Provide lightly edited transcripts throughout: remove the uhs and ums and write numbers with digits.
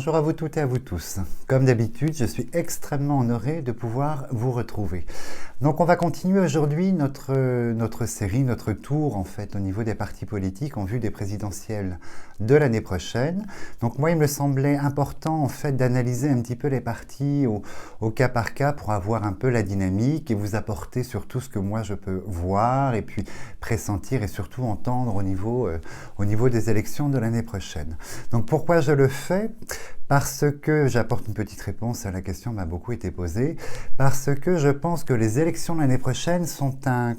bonjour à vous toutes et à vous tous. Comme d'habitude, je suis extrêmement honoré de pouvoir vous retrouver. Donc on va continuer aujourd'hui notre série, notre tour en fait au niveau des partis politiques en vue des présidentielles de l'année prochaine. Donc moi il me semblait important en fait d'analyser un petit peu les partis au cas par cas pour avoir un peu la dynamique et vous apporter surtout ce que moi je peux voir et puis pressentir et surtout entendre au niveau des élections de l'année prochaine. Donc pourquoi je le fais ? Parce que j'apporte une petite réponse à la question qui m'a beaucoup été posée, parce que je pense que les élections de l'année prochaine sont un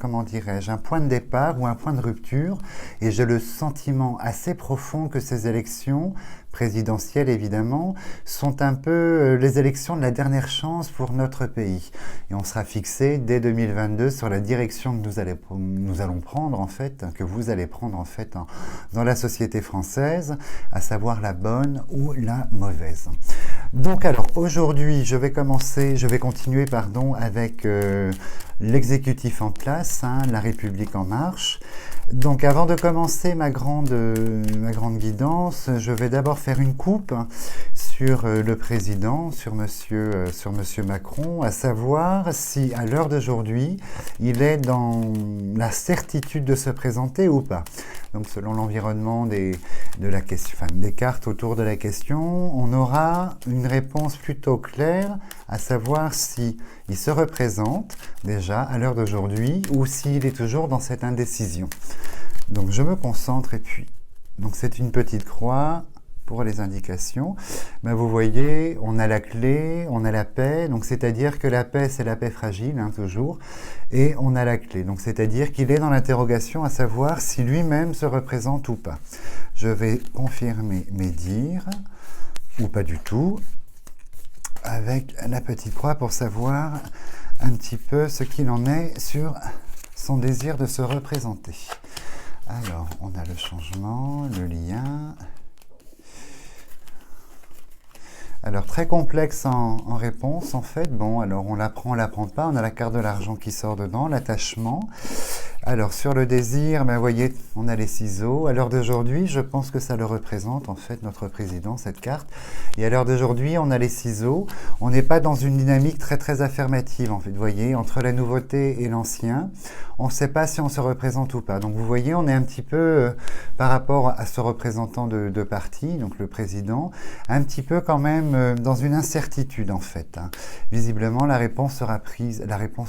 point de départ ou un point de rupture, et j'ai le sentiment assez profond que ces élections présidentielles évidemment, sont un peu les élections de la dernière chance pour notre pays. Et on sera fixé dès 2022 sur la direction que nous allons prendre en fait, que vous allez prendre en fait dans la société française, à savoir la bonne ou la mauvaise. Donc alors aujourd'hui je vais continuer avec l'exécutif en place, La République en marche. Donc avant de commencer ma grande guidance, je vais d'abord faire une coupe sur le président, sur monsieur Macron, à savoir si à l'heure d'aujourd'hui, il est dans la certitude de se présenter ou pas. Donc selon l'environnement des cartes autour de la question, on aura une réponse plutôt claire, à savoir si il se représente déjà à l'heure d'aujourd'hui ou s'il est toujours dans cette indécision. Donc je me concentre et puis, donc c'est une petite croix pour les indications. Vous voyez, on a la clé, on a la paix, donc c'est-à-dire que la paix c'est la paix fragile, toujours, et on a la clé, donc c'est-à-dire qu'il est dans l'interrogation à savoir si lui-même se représente ou pas. Je vais confirmer mes dires, ou pas du tout, avec la petite croix pour savoir un petit peu ce qu'il en est sur son désir de se représenter. Alors, on a le changement, le lien. Alors, très complexe en réponse, en fait. Bon, alors on l'apprend pas. On a la carte de l'argent qui sort dedans, l'attachement. Alors, sur le désir, vous voyez, on a les ciseaux. À l'heure d'aujourd'hui, je pense que ça le représente, en fait, notre président, cette carte. Et à l'heure d'aujourd'hui, on a les ciseaux. On n'est pas dans une dynamique très, très affirmative, en fait. Vous voyez, entre la nouveauté et l'ancien, on ne sait pas si on se représente ou pas. Donc, vous voyez, on est un petit peu, par rapport à ce représentant de parti, donc le président, un petit peu quand même dans une incertitude, en fait. Visiblement, la réponse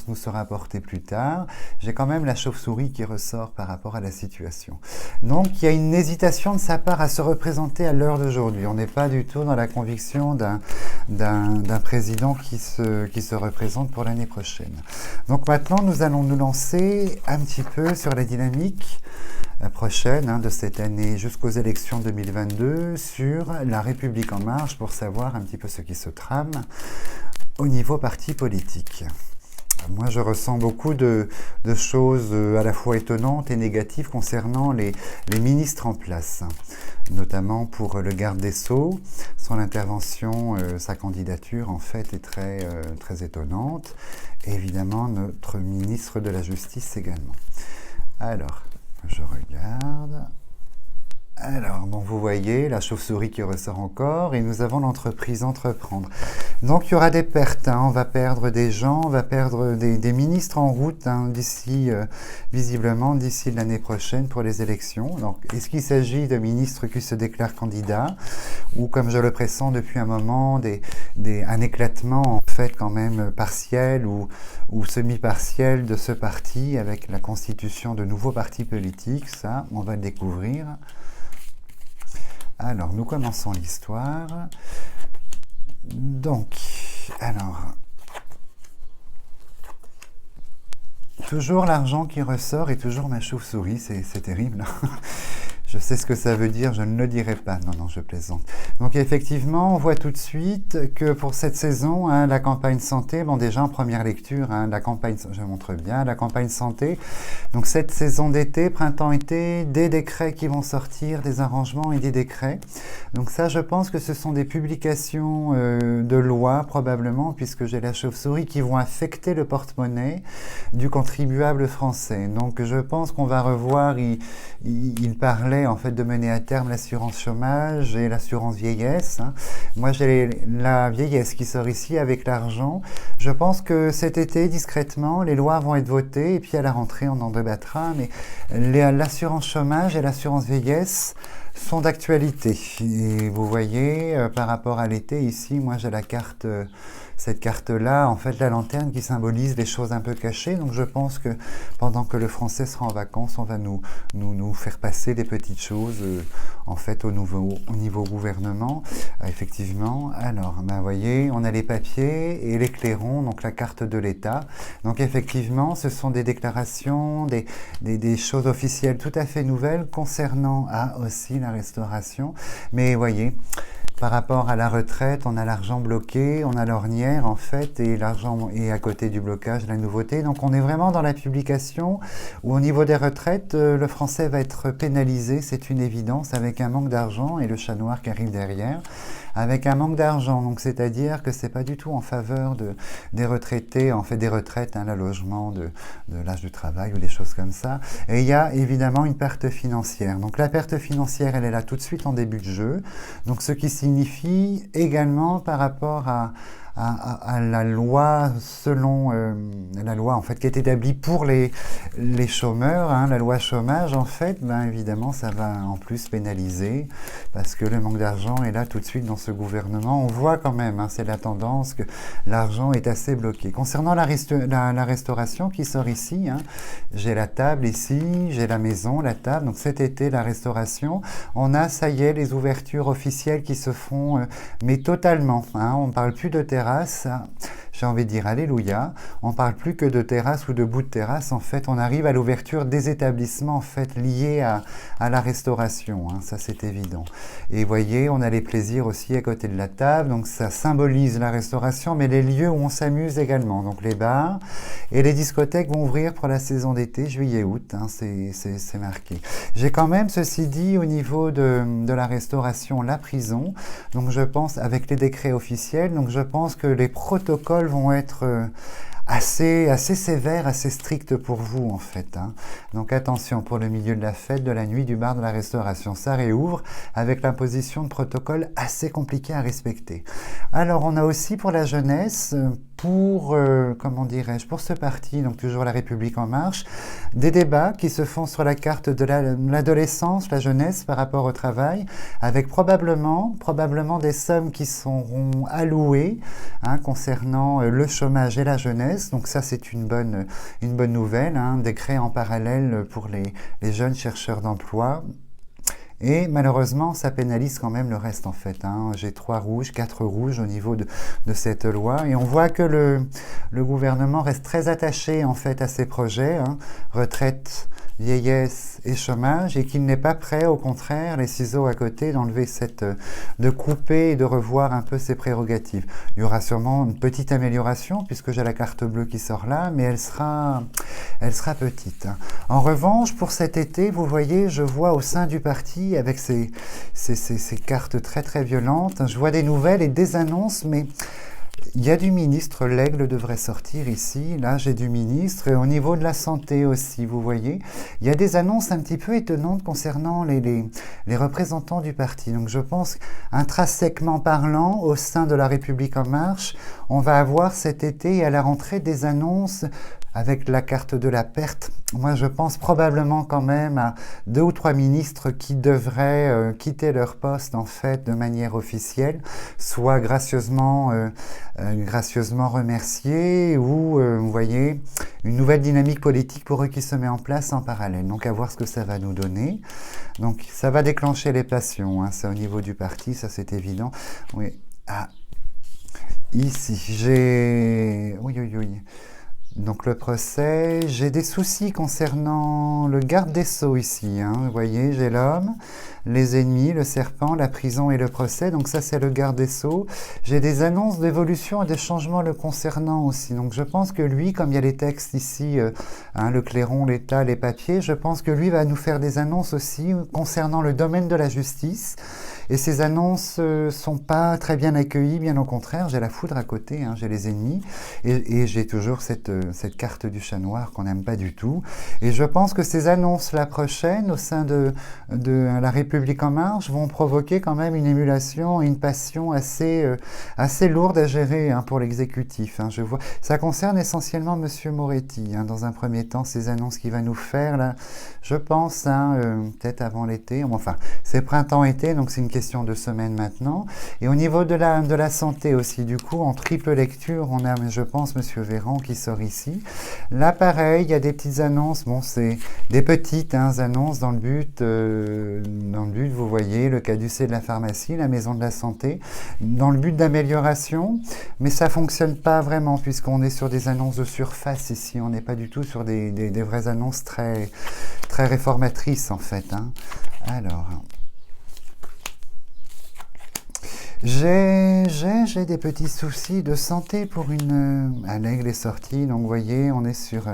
nous sera apportée plus tard. J'ai quand même la chauve-souris qui ressort par rapport à la situation. Donc, il y a une hésitation de sa part à se représenter à l'heure d'aujourd'hui. On n'est pas du tout dans la conviction d'un président qui se représente pour l'année prochaine. Donc maintenant, nous allons nous lancer un petit peu sur la dynamique prochaine de cette année jusqu'aux élections 2022 sur la République en marche pour savoir un petit peu ce qui se trame au niveau parti politique. Moi, je ressens beaucoup de choses à la fois étonnantes et négatives concernant les ministres en place, notamment pour le garde des Sceaux. Son intervention, sa candidature, en fait, est très, très étonnante. Et évidemment, notre ministre de la Justice également. Alors, je regarde. Alors, bon, vous voyez, la chauve-souris qui ressort encore, et nous avons l'entreprise entreprendre. Donc, il y aura des pertes, on va perdre des gens, on va perdre des ministres en route visiblement, d'ici l'année prochaine pour les élections. Donc, est-ce qu'il s'agit de ministres qui se déclarent candidats, ou comme je le pressens depuis un moment, un éclatement, en fait, quand même partiel ou semi-partiel de ce parti avec la constitution de nouveaux partis politiques, ça, on va le découvrir. Alors, nous commençons l'histoire. Donc, toujours l'argent qui ressort et toujours ma chauve-souris, c'est terrible. Je sais ce que ça veut dire, je ne le dirai pas. Non, je plaisante. Donc effectivement, on voit tout de suite que pour cette saison, la campagne santé, bon déjà en première lecture, la campagne, je montre bien, la campagne santé. Donc cette saison d'été, printemps-été, des décrets qui vont sortir, des arrangements et des décrets. Donc ça, je pense que ce sont des publications de loi probablement, puisque j'ai la chauve-souris, qui vont affecter le porte-monnaie du contribuable français. Donc je pense qu'on va revoir, il parlait projet en fait de mener à terme l'assurance chômage et l'assurance vieillesse. Hein. Moi j'ai la vieillesse qui sort ici avec l'argent. Je pense que cet été, discrètement, les lois vont être votées et puis à la rentrée on en débattra. Mais l'assurance chômage et l'assurance vieillesse sont d'actualité. Et vous voyez, par rapport à l'été, ici, moi j'ai la carte, cette carte-là, en fait la lanterne qui symbolise les choses un peu cachées. Donc je pense que pendant que le français sera en vacances, on va nous faire passer des petites choses, en fait au niveau gouvernement. Effectivement, alors, ben, vous voyez, on a les papiers et les clairons, donc la carte de l'État. Donc effectivement, ce sont des déclarations, des choses officielles tout à fait nouvelles concernant aussi la restauration. Mais vous voyez, par rapport à la retraite, on a l'argent bloqué, on a l'ornière en fait, et l'argent est à côté du blocage, la nouveauté. Donc on est vraiment dans la publication où au niveau des retraites, le français va être pénalisé, c'est une évidence, avec un manque d'argent et le chat noir qui arrive derrière. Avec un manque d'argent, donc c'est-à-dire que c'est pas du tout en faveur des retraités, en fait des retraites, hein, l'allongement de l'âge du travail ou des choses comme ça. Et il y a évidemment une perte financière. Donc la perte financière, elle est là tout de suite en début de jeu. Donc ce qui signifie également par rapport à la loi selon la loi en fait qui est établie pour les chômeurs, hein, la loi chômage en fait, ben évidemment ça va en plus pénaliser parce que le manque d'argent est là tout de suite dans ce gouvernement. On voit quand même, hein, c'est la tendance que l'argent est assez bloqué. Concernant la restauration qui sort ici, hein, j'ai la table ici, j'ai la maison, la table. Donc cet été la restauration, on a ça y est les ouvertures officielles qui se font, mais totalement. Hein, on ne parle plus de terrasse. J'ai envie de dire alléluia, on ne parle plus que de terrasse ou de bout de terrasse, en fait on arrive à l'ouverture des établissements en fait liés à la restauration, hein, ça c'est évident. Et vous voyez, on a les plaisirs aussi à côté de la table, donc ça symbolise la restauration, mais les lieux où on s'amuse également, donc les bars et les discothèques vont ouvrir pour la saison d'été, juillet-août, hein, c'est marqué. J'ai quand même, ceci dit, au niveau de la restauration, la prison, donc je pense, avec les décrets officiels, donc je pense que les protocoles vont être assez sévères, assez stricts pour vous en fait. Hein. Donc attention pour le milieu de la fête, de la nuit, du bar, de la restauration. Ça réouvre avec l'imposition de protocoles assez compliqués à respecter. Alors on a aussi pour la jeunesse, pour, comment dirais-je, pour ce parti, donc toujours La République En Marche, des débats qui se font sur la carte de l'adolescence, la jeunesse par rapport au travail, avec probablement des sommes qui seront allouées, hein, concernant le chômage et la jeunesse. Donc ça c'est une bonne nouvelle, hein, décret en parallèle pour les jeunes chercheurs d'emploi. Et malheureusement, ça pénalise quand même le reste en fait. Hein. J'ai 4 rouges au niveau de cette loi. Et on voit que le gouvernement reste très attaché en fait à ces projets, hein, retraite, vieillesse et chômage, et qu'il n'est pas prêt, au contraire, les ciseaux à côté, d'enlever de couper et de revoir un peu ses prérogatives. Il y aura sûrement une petite amélioration, puisque j'ai la carte bleue qui sort là, mais elle sera petite. En revanche, pour cet été, vous voyez, je vois au sein du parti, avec ces cartes très très violentes, je vois des nouvelles et des annonces, mais il y a du ministre, l'aigle devrait sortir ici, là j'ai du ministre, et au niveau de la santé aussi, vous voyez, il y a des annonces un petit peu étonnantes concernant les représentants du parti. Donc je pense, intrinsèquement parlant, au sein de La République En Marche, on va avoir cet été et à la rentrée des annonces avec la carte de la perte. Moi, je pense probablement quand même à 2 ou 3 ministres qui devraient quitter leur poste, en fait, de manière officielle, soit gracieusement remerciés, ou, vous voyez, une nouvelle dynamique politique pour eux qui se met en place en parallèle. Donc, à voir ce que ça va nous donner. Donc, ça va déclencher les passions, hein, ça au niveau du parti, ça c'est évident. Oui. Ah, ici, j'ai... Oui. Donc le procès, j'ai des soucis concernant le garde des Sceaux ici, hein. Vous voyez, j'ai l'homme, les ennemis, le serpent, la prison et le procès. Donc ça, c'est le garde des Sceaux. J'ai des annonces d'évolution et de changements le concernant aussi. Donc je pense que lui, comme il y a les textes ici, le clairon, l'état, les papiers, je pense que lui va nous faire des annonces aussi concernant le domaine de la justice. Et ces annonces sont pas très bien accueillies, bien au contraire, j'ai la foudre à côté, hein, j'ai les ennemis, et j'ai toujours cette carte du chat noir qu'on n'aime pas du tout. Et je pense que ces annonces, la prochaine, au sein de La République en marche, vont provoquer quand même une émulation et une passion assez lourde à gérer, hein, pour l'exécutif. Hein, je vois. Ça concerne essentiellement Monsieur Moretti, hein, dans un premier temps, ces annonces qu'il va nous faire, là, je pense, hein, peut-être avant l'été, enfin, c'est printemps-été, donc c'est une question de semaine maintenant. Et au niveau de la santé aussi, du coup, en triple lecture, on a, je pense, Monsieur Véran qui sort ici. Là, pareil, il y a des petites annonces. Bon, c'est des petites, hein, annonces dans le but, vous voyez, le caducée de la pharmacie, la maison de la santé, dans le but d'amélioration. Mais ça fonctionne pas vraiment, puisqu'on est sur des annonces de surface ici. On n'est pas du tout sur des vraies annonces très, très réformatrices, en fait. Hein. Alors... J'ai des petits soucis de santé pour une... L'aigle est sorti, donc vous voyez, on est sur...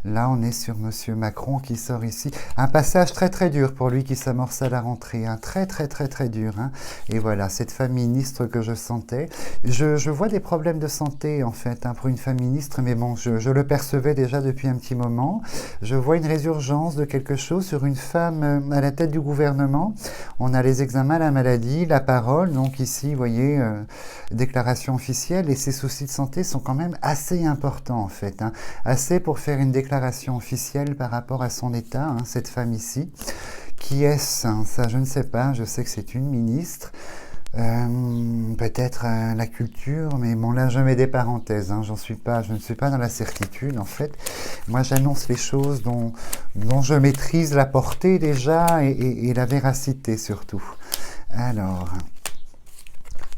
Là, on est sur Monsieur Macron qui sort ici. Un passage très très dur pour lui qui s'amorce à la rentrée. Hein. Très très très très dur. Hein. Et voilà, cette femme ministre que je sentais. Je vois des problèmes de santé en fait, hein, pour une femme ministre, mais bon, je le percevais déjà depuis un petit moment. Je vois une résurgence de quelque chose sur une femme à la tête du gouvernement. On a les examens, la maladie, la parole. Donc ici, vous voyez, déclaration officielle. Et ces soucis de santé sont quand même assez importants en fait. Hein. Assez pour faire une déclaration officielle par rapport à son état, hein, cette femme ici. Qui est-ce, hein, ça je ne sais pas, je sais que c'est une ministre, peut-être la culture, mais bon là je mets des parenthèses, hein, je ne suis pas dans la certitude en fait. Moi j'annonce les choses dont je maîtrise la portée déjà et la véracité surtout. Alors...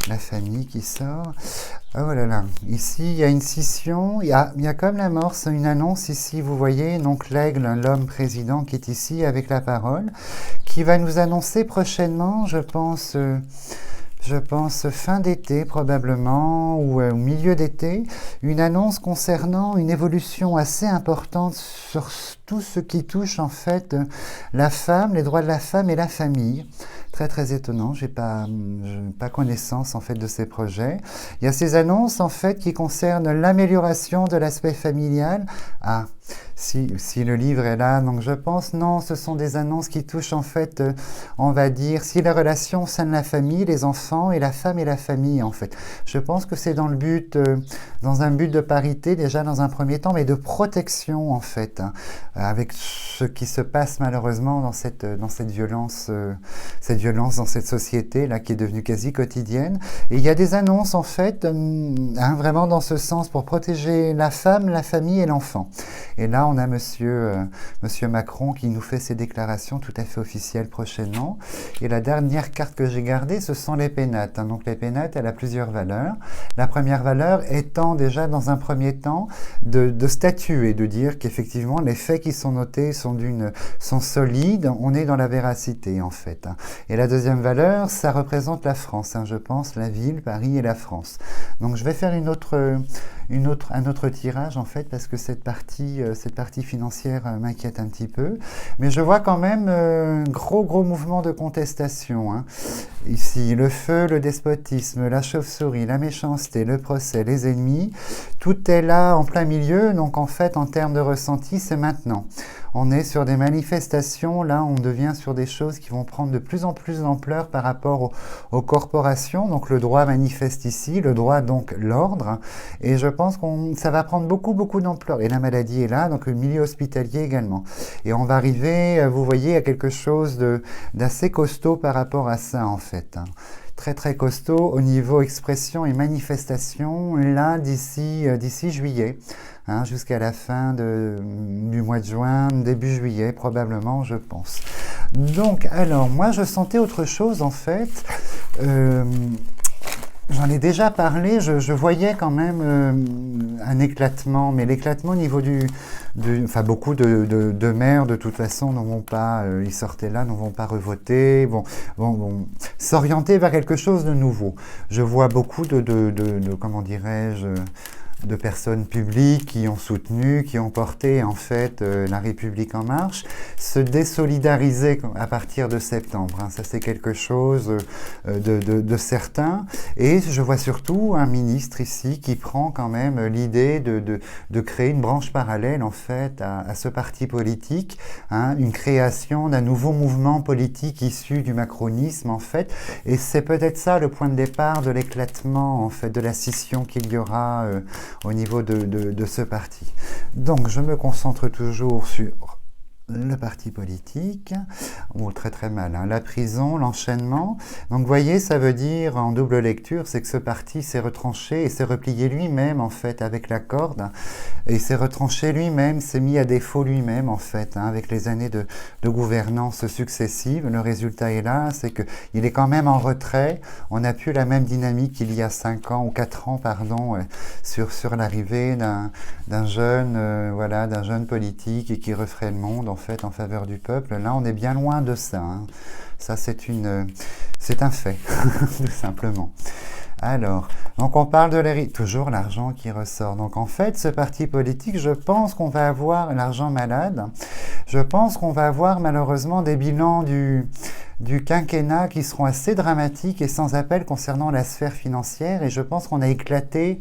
La famille qui sort. Oh là là, ici il y a une scission, il y a comme l'amorce, une annonce ici, vous voyez, donc l'aigle, l'homme président qui est ici avec la parole, qui va nous annoncer prochainement, je pense fin d'été probablement, ou au milieu d'été, une annonce concernant une évolution assez importante sur tout ce qui touche en fait la femme, les droits de la femme et la famille. Très très étonnant, j'ai pas connaissance en fait de ces projets. Il y a ces annonces en fait qui concernent l'amélioration de l'aspect familial. Ah, si le livre est là, donc je pense, non, ce sont des annonces qui touchent en fait, on va dire, si les relations au sein de la famille, les enfants et la femme et la famille en fait. Je pense que c'est dans le but, dans un but de parité déjà dans un premier temps, mais de protection en fait, hein, avec ce qui se passe malheureusement dans cette violence dans cette société là qui est devenue quasi quotidienne. Et il y a des annonces en fait, hein, vraiment dans ce sens pour protéger la femme, la famille et l'enfant. Et là, on a Monsieur Macron qui nous fait ses déclarations tout à fait officielles prochainement. Et la dernière carte que j'ai gardée, ce sont les pénates. Hein. Donc les pénates, elle a plusieurs valeurs. La première valeur étant déjà dans un premier temps de statuer, de dire qu'effectivement les faits qui sont notés sont solides, on est dans la véracité en fait. Hein. Et la deuxième valeur, ça représente la France, hein, je pense, la ville, Paris et la France. Donc je vais faire un autre tirage en fait parce que cette partie financière m'inquiète un petit peu, mais je vois quand même gros mouvement de contestation. Hein. Ici, le feu, le despotisme, la chauve-souris, la méchanceté, le procès, les ennemis, tout est là en plein milieu, donc en fait en termes de ressenti, c'est maintenant. On est sur des manifestations, là on devient sur des choses qui vont prendre de plus en plus d'ampleur par rapport aux corporations, donc le droit manifeste ici, le droit donc l'ordre, et je pense que ça va prendre beaucoup d'ampleur, et la maladie est là, donc le milieu hospitalier également. Et on va arriver, vous voyez, à quelque chose d'assez costaud par rapport à ça en fait. Hein. Très costaud au niveau expression et manifestation, là d'ici juillet. Hein, jusqu'à la fin du mois de juin, début juillet probablement, je pense. Donc, alors, moi je sentais autre chose en fait. J'en ai déjà parlé, je voyais quand même un éclatement, mais l'éclatement au niveau enfin beaucoup de maires de toute façon ne vont pas, ils sortaient là, ne vont pas revoter, vont s'orienter vers quelque chose de nouveau. Je vois beaucoup comment dirais-je, de personnes publiques qui ont soutenu, qui ont porté en fait la République en marche, se désolidariser à partir de septembre. Hein. Ça c'est quelque chose de certain. Et je vois surtout un ministre ici qui prend quand même l'idée de créer une branche parallèle en fait à ce parti politique, hein, une création d'un nouveau mouvement politique issu du macronisme en fait. Et c'est peut-être ça le point de départ de l'éclatement en fait, de la scission qu'il y aura au niveau de ce parti. Donc je me concentre toujours sur le parti politique, ou très très mal, hein, la prison, l'enchaînement. Donc vous voyez, ça veut dire en double lecture, c'est que ce parti s'est retranché et s'est replié lui-même en fait avec la corde, et s'est retranché lui-même, s'est mis à défaut lui-même en fait, hein, avec les années de gouvernance successive. Le résultat est là, c'est qu'il est quand même en retrait. On n'a plus la même dynamique qu'il y a 5 ans ou 4 ans, pardon, sur l'arrivée d'un jeune, voilà, d'un jeune politique et qui referait le monde en fait en faveur du peuple. Là, on est bien loin de ça. Hein. Ça, c'est un fait, tout simplement. Alors, donc on parle de toujours l'argent qui ressort. Donc en fait, ce parti politique, je pense qu'on va avoir l'argent malade. Je pense qu'on va avoir malheureusement des bilans du quinquennat qui seront assez dramatiques et sans appel concernant la sphère financière. Et je pense qu'on a éclaté,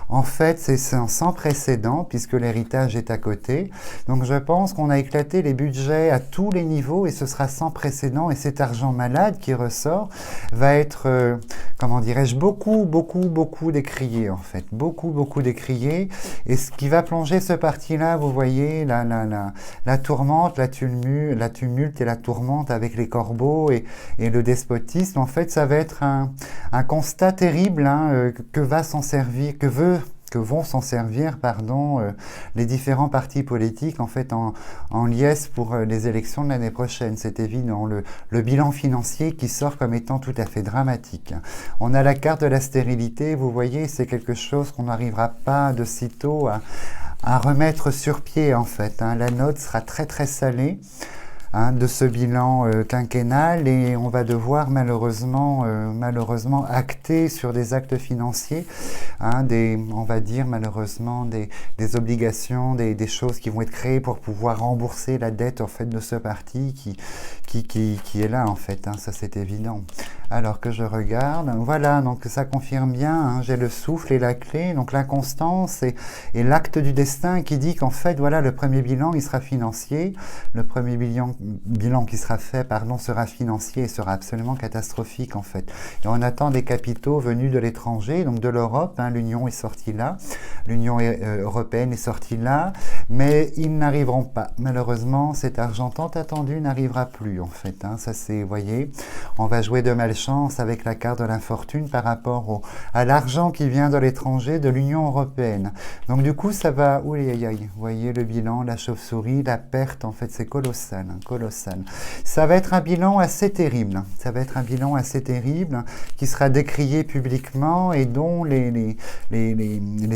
en fait, c'est sans précédent puisque l'héritage est à côté. Donc je pense qu'on a éclaté les budgets à tous les niveaux et ce sera sans précédent. Et cet argent malade qui ressort va être, comment dirais-je, beaucoup décrié en fait. Beaucoup décrié. Et ce qui va plonger ce parti-là, vous voyez, la tourmente, la tumulte et la tourmente avec les corbeaux et le despotisme, en fait, ça va être un constat terrible hein, que vont s'en servir les différents partis politiques en fait en liesse pour les élections de l'année prochaine. C'est évident. Le bilan financier qui sort comme étant tout à fait dramatique. On a la carte de la stérilité, vous voyez, c'est quelque chose qu'on n'arrivera pas de sitôt à remettre sur pied en fait. Hein. La note sera très très salée. Hein, de ce bilan quinquennal et on va devoir malheureusement acter sur des actes financiers, hein, on va dire malheureusement des obligations, des choses qui vont être créées pour pouvoir rembourser la dette en fait de ce parti qui est là en fait, hein, ça c'est évident. Alors que je regarde, voilà, donc ça confirme bien, hein, j'ai le souffle et la clé, donc l'inconstance et l'acte du destin qui dit qu'en fait, voilà, le premier bilan, il sera financier, le premier bilan qui sera fait, sera financier et sera absolument catastrophique en fait. Et on attend des capitaux venus de l'étranger, donc de l'Europe, hein, l'Union est sortie là, l'Union européenne est sortie là, mais ils n'arriveront pas. Malheureusement, cet argent tant attendu n'arrivera plus en fait, hein, ça c'est, vous voyez, on va jouer de malchance avec la carte de l'infortune par rapport à l'argent qui vient de l'étranger, de l'Union européenne. Donc du coup, ça va, vous voyez le bilan, la chauve-souris, la perte, en fait, c'est colossal, hein, colossal. Ça va être un bilan assez terrible, ça va être un bilan assez terrible qui sera décrié publiquement et dont les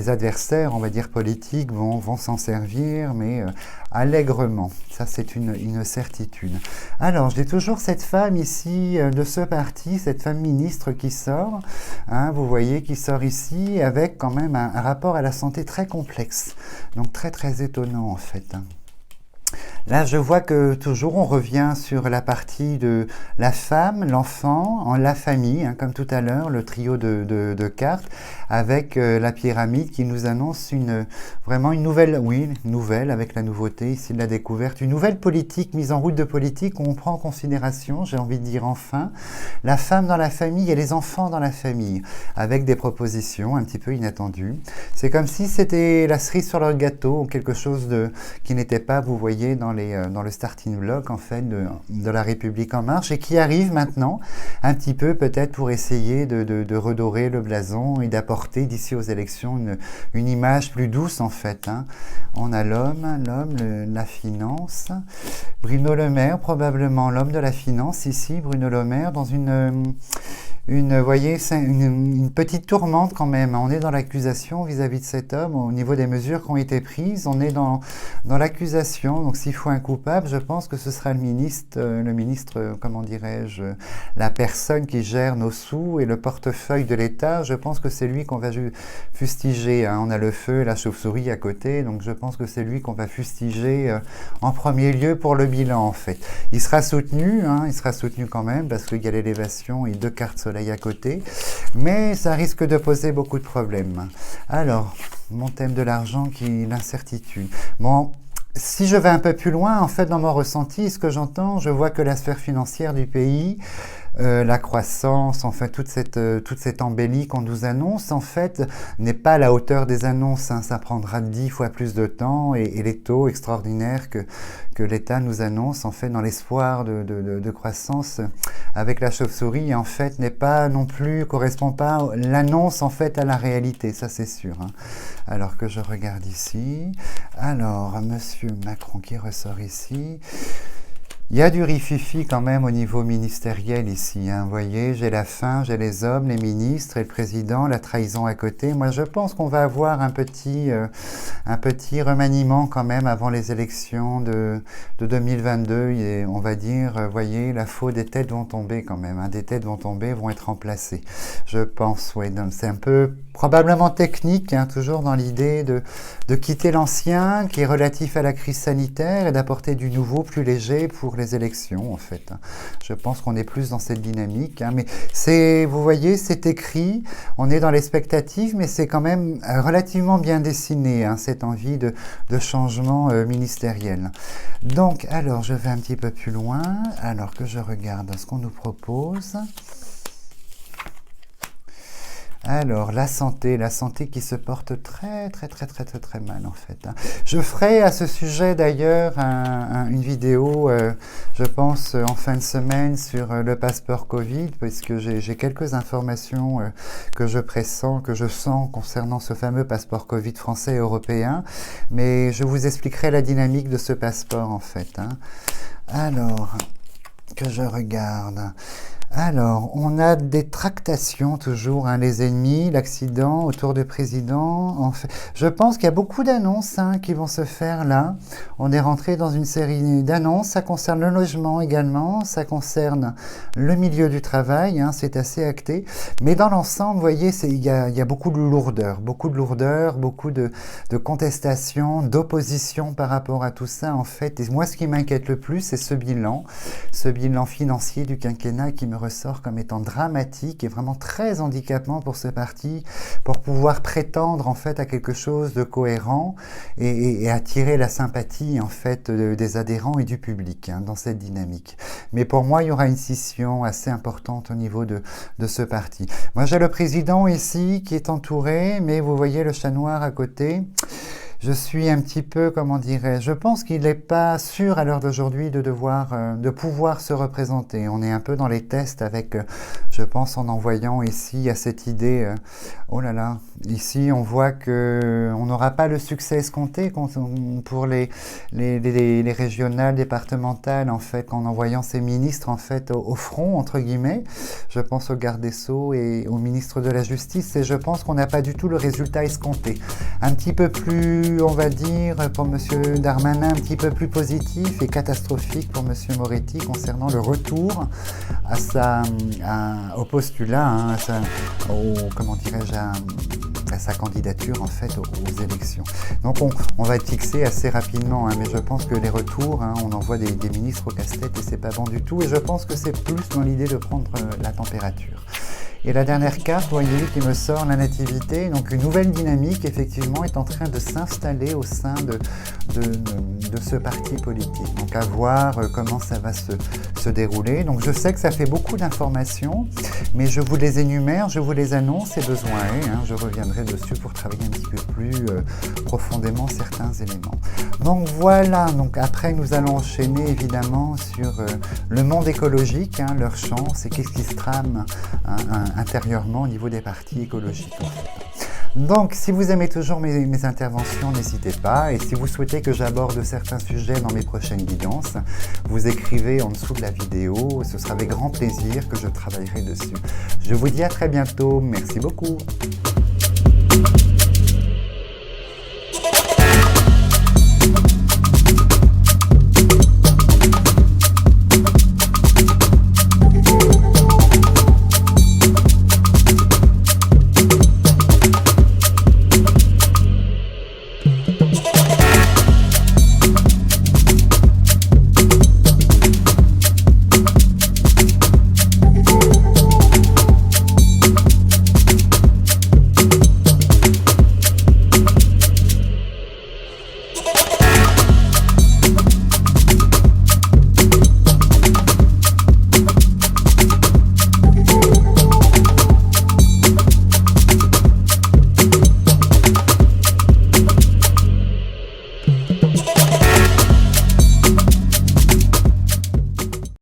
adversaires, on va dire politiques, vont s'en servir, mais allègrement. Ça, c'est une certitude. Alors, j'ai toujours cette femme ici de ce parti, cette femme ministre qui sort, hein, vous voyez, qui sort ici avec quand même un rapport à la santé très complexe. Donc, très, très étonnant, en fait. Là, je vois que toujours on revient sur la partie de la femme, l'enfant, la famille, hein, comme tout à l'heure, le trio de cartes, avec la pyramide qui nous annonce vraiment une nouvelle avec la nouveauté ici de la découverte, une nouvelle politique, mise en route de politique où on prend en considération, j'ai envie de dire enfin, la femme dans la famille et les enfants dans la famille, avec des propositions un petit peu inattendues. C'est comme si c'était la cerise sur le gâteau, ou quelque chose qui n'était pas, vous voyez, dans le starting block en fait de la République en marche et qui arrive maintenant un petit peu peut-être pour essayer de redorer le blason et d'apporter d'ici aux élections une image plus douce en fait. Hein. On a la finance, Bruno Le Maire, probablement l'homme de la finance ici, Bruno Le Maire dans Vous voyez, c'est une petite tourmente quand même. On est dans l'accusation vis-à-vis de cet homme. Au niveau des mesures qui ont été prises, on est dans l'accusation. Donc s'il faut un coupable, je pense que ce sera le ministre, comment dirais-je, la personne qui gère nos sous et le portefeuille de l'État. Je pense que c'est lui qu'on va fustiger. Hein. On a le feu et la chauve-souris à côté, donc je pense que c'est lui qu'on va fustiger en premier lieu pour le bilan en fait. Il sera soutenu quand même parce qu'il y a l'élévation et 2 cartes soleil à côté, mais ça risque de poser beaucoup de problèmes. Alors, mon thème de l'argent qui est l'incertitude. Bon, si je vais un peu plus loin, en fait, dans mon ressenti, ce que j'entends, je vois que la sphère financière du pays, la croissance, enfin toute cette embellie qu'on nous annonce, en fait, n'est pas à la hauteur des annonces. Hein. Ça prendra 10 fois plus de temps et les taux extraordinaires que l'État nous annonce, en fait, dans l'espoir de croissance avec la chauve-souris, en fait, correspond pas l'annonce, en fait, à la réalité, ça c'est sûr. Hein. Alors que je regarde ici, alors, Monsieur Macron qui ressort ici. Il y a du rififi quand même au niveau ministériel ici, hein. Vous voyez, j'ai la faim, j'ai les hommes, les ministres et le président, la trahison à côté. Moi, je pense qu'on va avoir un petit remaniement quand même avant les élections de 2022. Et on va dire, vous voyez, la faute des têtes vont tomber quand même. Hein. Des têtes vont tomber, vont être remplacées. Je pense, oui. C'est un peu probablement technique, hein, toujours dans l'idée de quitter l'ancien qui est relatif à la crise sanitaire et d'apporter du nouveau, plus léger pour les élections en fait. Je pense qu'on est plus dans cette dynamique, hein, mais vous voyez, c'est écrit, on est dans l'expectative, mais c'est quand même relativement bien dessiné, hein, cette envie de changement ministériel. Donc, alors, je vais un petit peu plus loin, alors que je regarde ce qu'on nous propose. Alors, la santé qui se porte très mal en fait. Hein. Je ferai à ce sujet d'ailleurs une vidéo, je pense en fin de semaine sur le passeport Covid, puisque j'ai quelques informations que je pressens, que je sens concernant ce fameux passeport Covid français et européen, mais je vous expliquerai la dynamique de ce passeport en fait. Hein. Alors, que je regarde... Alors, on a des tractations toujours, hein, les ennemis, l'accident autour du président. En fait, je pense qu'il y a beaucoup d'annonces qui vont se faire là. On est rentré dans une série d'annonces. Ça concerne le logement également, ça concerne le milieu du travail, hein, c'est assez acté. Mais dans l'ensemble, vous voyez, il y a beaucoup de lourdeur, beaucoup de contestation, d'opposition par rapport à tout ça en fait. Et moi, ce qui m'inquiète le plus, c'est ce bilan financier du quinquennat qui me ressort comme étant dramatique et vraiment très handicapant pour ce parti, pour pouvoir prétendre en fait à quelque chose de cohérent et attirer la sympathie en fait des adhérents et du public dans cette dynamique. Mais pour moi, il y aura une scission assez importante au niveau de ce parti. Moi, j'ai le président ici qui est entouré, mais vous voyez le chat noir à côté. Je suis un petit peu, comment dirais-je, je pense qu'il n'est pas sûr à l'heure d'aujourd'hui de pouvoir se représenter. On est un peu dans les tests avec, je pense, en envoyant ici à cette idée, oh là là, ici on voit qu'on n'aura pas le succès escompté pour les régionales, départementales, en fait, en envoyant ces ministres, en fait, au front, entre guillemets. Je pense au garde des Sceaux et au ministre de la Justice, et je pense qu'on n'a pas du tout le résultat escompté. Un petit peu plus, on va dire, pour M. Darmanin, un petit peu plus positif et catastrophique pour M. Moretti concernant le retour au postulat, comment dirais-je, à sa candidature en fait aux élections. Donc on va être fixé assez rapidement, mais je pense que les retours, on envoie des ministres au casse-tête et c'est pas bon du tout, et je pense que c'est plus dans l'idée de prendre la température. Et la dernière carte, vous voyez, qui me sort la nativité, donc une nouvelle dynamique, effectivement, est en train de s'installer au sein de ce parti politique. Donc à voir comment ça va se dérouler. Donc je sais que ça fait beaucoup d'informations, mais je vous les énumère, je vous les annonce et besoin est. Je reviendrai dessus pour travailler un petit peu plus profondément certains éléments. Donc voilà, donc après nous allons enchaîner évidemment sur le monde écologique, leur chance et qu'est-ce qui se trame intérieurement au niveau des partis écologiques. En fait. Donc, si vous aimez toujours mes interventions, n'hésitez pas. Et si vous souhaitez que j'aborde certains sujets dans mes prochaines guidances, vous écrivez en dessous de la vidéo. Ce sera avec grand plaisir que je travaillerai dessus. Je vous dis à très bientôt. Merci beaucoup.